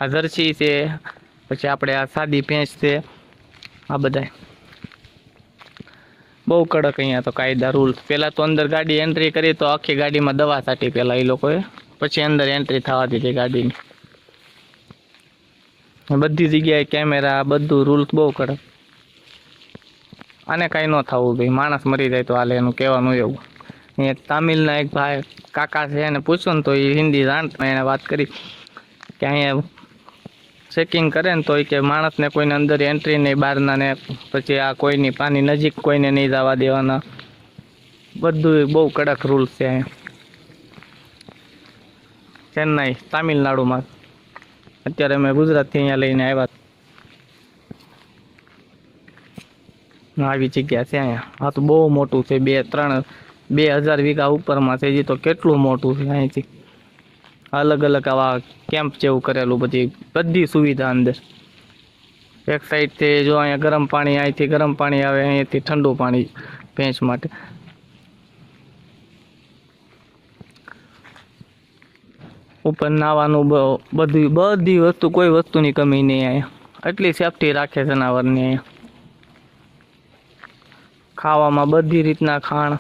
આ જર્સી છે, પછી આપણે આ સાદી ભેંસ છે, આ બધા બહુ કડક અહીંયા તો કાયદા રૂલ્સ. પહેલાં તો અંદર ગાડી એન્ટ્રી કરી તો આખી ગાડીમાં દવા છાંટી પહેલાં એ લોકોએ, પછી અંદર એન્ટ્રી થવા દીધી ગાડીની. બધી જગ્યાએ કેમેરા, બધું રૂલ્સ બહુ કડક. આને કાંઈ ન થવું ભાઈ, માણસ મરી જાય તો હાલે, એનું કહેવાનું એવું. અહીંયા તામિલના એક ભાઈ કાકા છે, એને પૂછ્યું ને તો એ હિન્દી જાણતા, એને વાત કરી કે અહીંયા ચેકિંગ કરે ને તો એ કે માણસને કોઈને અંદર એન્ટ્રી નહીં, બહારના ને પછી આ કોઈની પાની નજીક કોઈને નહીં જવા દેવાના. બધું બહુ કડક રૂલ્સ છે અહીંયા ચેન્નાઈ, તામિલનાડુમાં. અત્યારે અમે ગુજરાતથી અહીંયા લઈને આવ્યા. આવી જગ્યા છે અહીંયા. આ તો બહુ મોટું છે, 2,000 વીઘા ઉપરમાં છે. હજી તો કેટલું મોટું છે. અહીંથી અલગ અલગ આવા કેમ્પ જેવું કરેલું, બધી સુવિધા અંદર. એક સાઈડથી જો અહીંયા ગરમ પાણી, અહીંથી ગરમ પાણી આવે, અહીંયાથી ઠંડુ પાણી ભેંસ માટે. ઉપર નાવાનું બધી વસ્તુ, કોઈ વસ્તુની કમી નહીં અહીંયા. એટલી સેફટી રાખે જનાવરની અહીંયા. ખાવામાં બધી રીતના ખાણ.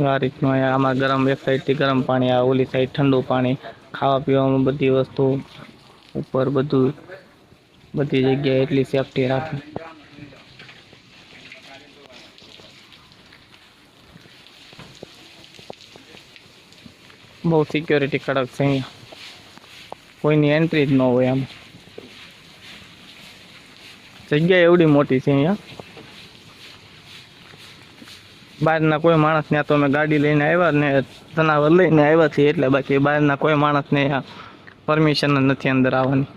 આ રીતનું અહીંયા આમાં ગરમ, એક સાઈડથી ગરમ પાણી આવે, ઓલી સાઈડ ઠંડુ પાણી. ખાવા પીવામાં બધી વસ્તુ ઉપર, બધું બધી જગ્યાએ એટલી સેફટી રાખે. બહુ સિક્યોરિટી કડક છે અહીંયા, કોઈની એન્ટ્રી જ ન હોય. આમ જગ્યા એવડી મોટી છે અહીંયા. બહારના કોઈ માણસ, ત્યાં તો અમે ગાડી લઈને આવ્યા ને જનાવર લઈને આવ્યા છીએ એટલે, બાકી બહારના કોઈ માણસને અહીંયા પરમિશન જ નથી અંદર આવવાની.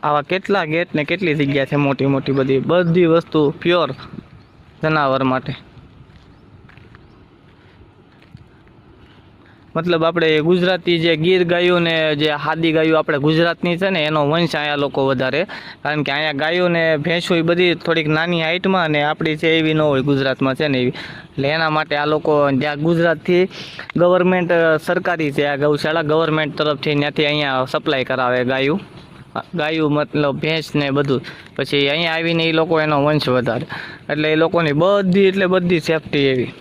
આવા કેટલા ગેટ ને કેટલી જગ્યા છે મોટી મોટી, બધી વસ્તુ પ્યોર જનાવર માટે. મતલબ આપણે ગુજરાતી જે ગીર ગાયું ને જે હાદી ગાયું આપણે ગુજરાતની છે ને, એનો વંશ અહીંયા લોકો વધારે. કારણ કે અહીંયા ગાયું ને ભેંસો એ બધી થોડીક નાની હાઇટમાં, અને આપણી છે એવી ન હોય, ગુજરાતમાં છે ને એવી. એટલે એના માટે આ લોકો જ્યાં ગુજરાતથી ગવર્મેન્ટ સરકારી છે આ ગૌશાળા, ગવર્મેન્ટ તરફથી ત્યાંથી અહીંયા સપ્લાય કરાવે ગાયું મતલબ ભેંસ ને બધું. પછી અહીંયા આવીને એ લોકો એનો વંશ વધારે. એટલે એ લોકોની બધી સેફટી એવી,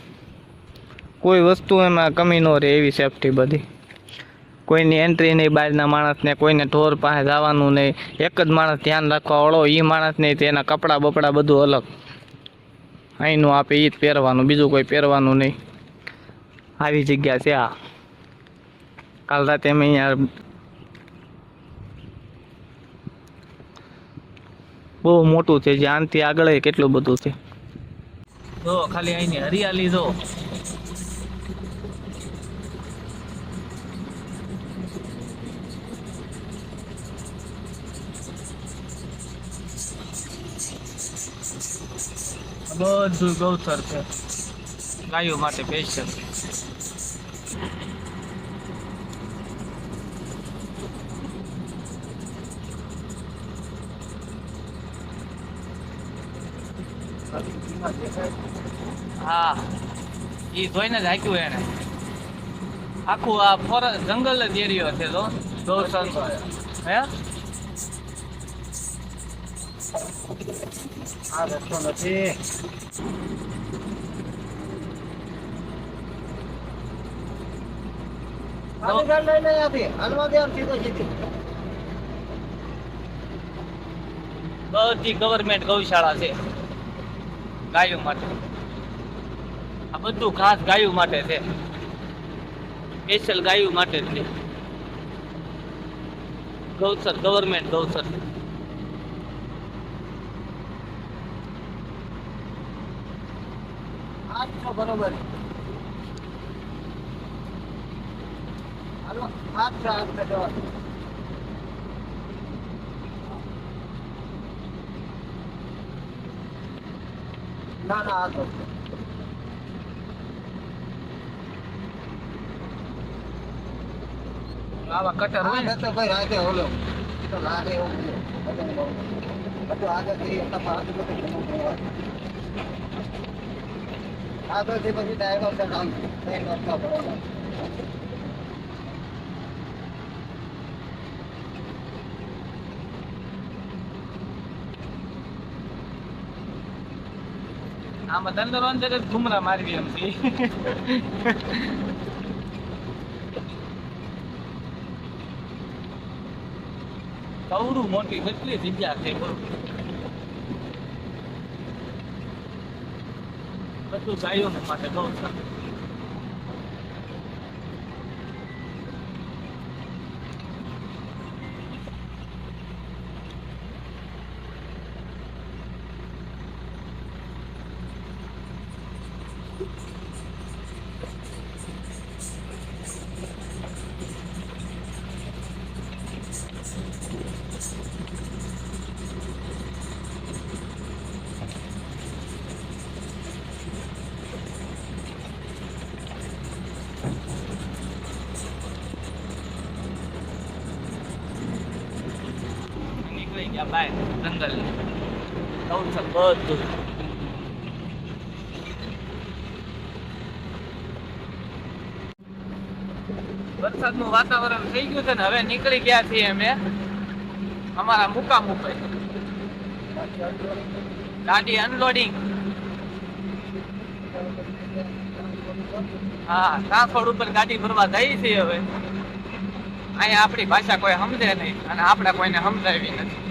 કોઈ વસ્તુ એમાં કમી ન રહે એવી સેફટી બધી. કોઈની એન્ટ્રી નહીં, બહારના માણસને, કોઈને ઢોર પાસે જવાનું નહીં. એક જ માણસ ધ્યાન રાખવા વાળો, એ માણસ નહીં. તેના કપડાં બપડા બધું અલગ, અહીંનું આપે એ જ પહેરવાનું, બીજું કોઈ પહેરવાનું નહીં. આવી જગ્યા છે આ. કાલ રાતે અમે અહીંયા બહુ મોટું છે, જે આનથી આગળ કેટલું બધું છે. જો ખાલી અહીંની હરિયાળી જો. બધું ગૌચર છે, ગાયો માટે સ્પેશિયલ. હા, એ જોઈને જ હાક્યું એને. આખું આ ફોરેસ્ટ જંગલ જ એરિયો છે. તો ગૌચર હે, આ રસ્તો નથી. બધી ગવર્મેન્ટ ગૌશાળા છે ગાયો માટે. આ બધું ખાસ ગાયો માટે છે, સ્પેશિયલ ગાયો માટે છે. ગૌચર, ગવર્મેન્ટ ગૌચર. બરોબર. ના ના, આવા કટર હોય ને તો ભાઈ રાતે ઓલો તો લાગે એવું બધું આગળ જઈએ તમારે આગળથી પછી ડ્રાઈવર છે કામ ટ્રેન રસ્તા બરોબર આમાં તંદરોન જગત ઘુમરા મારવી એમ છે કવડું મોટી કેટલી જગ્યા છે બધું ગાયો માટે બહુ સારું નીકળી ગયા બાય જંગલ નવું છે બધું વરસાદનું વાતાવરણ થઈ ગયું છે ને હવે નીકળી ગયા છીએ અમે અમારા મુકામ ઉપર ગાડી અનલોડિંગ હા ટ્રાન્સપોર્ટ ઉપર ગાડી ભરવા જઈ છે હવે અહીંયા આપણી ભાષા કોઈ સમજે નહીં અને આપણે કોઈને સમજાવી નથી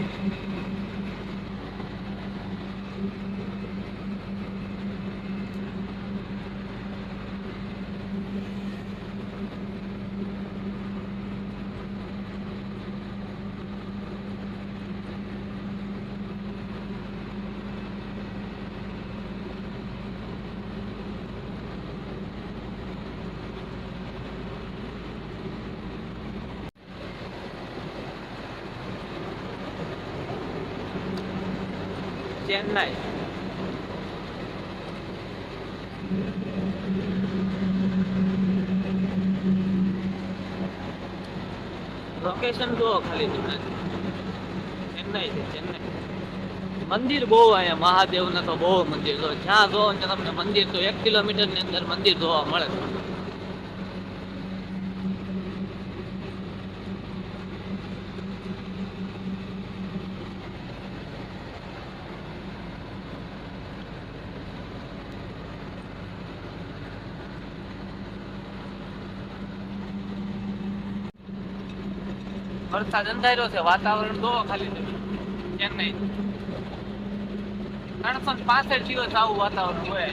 ચેન્નાઈ લોકેશન જુઓ ખાલી તમને ચેન્નાઈ છે ચેન્નાઈ મંદિર બહુ અહીંયા મહાદેવ ના તો બહુ મંદિર જો જ્યાં જો તમને મંદિર તો 1 કિલોમીટર ની અંદર મંદિર જોવા મળે વરસાદ અંધાર્યો છે વાતાવરણ જોવો ખાલી તમે ચેન્નાઈ 365 દિવસ આવું વાતાવરણ હોય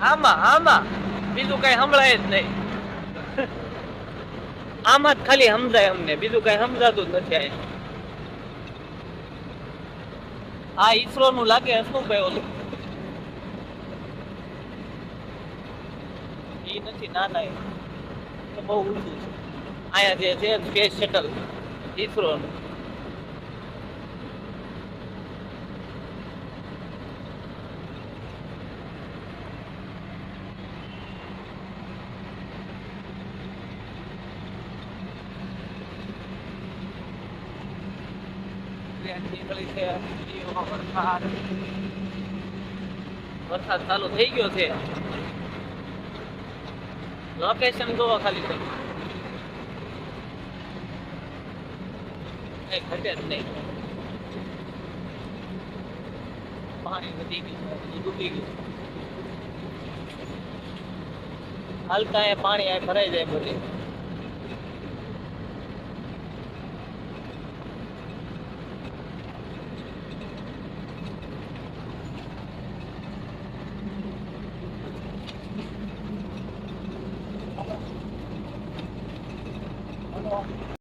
આમાં આમાં બીજું કઈ સંભળાય જ નહીં આમાં જ ખાલી સમજાય અમને બીજું કઈ સમજાતું જ નથી આ ઈસરો નું લાગે શું ભાઈ ઓલું એ નથી નાના એ બહુ ઊંચું છે અહીંયા જે છે સ્પેસ શટલ ઈસરો નું વરસાદ ચાલુ થઈ ગયો છે લોકેશન જોવો ખાલી તમે કઈ ઘટે જ નહીં પાણી વધી ગયું ડૂબી ગયું હાલતા પાણી ભરાઈ જાય બધે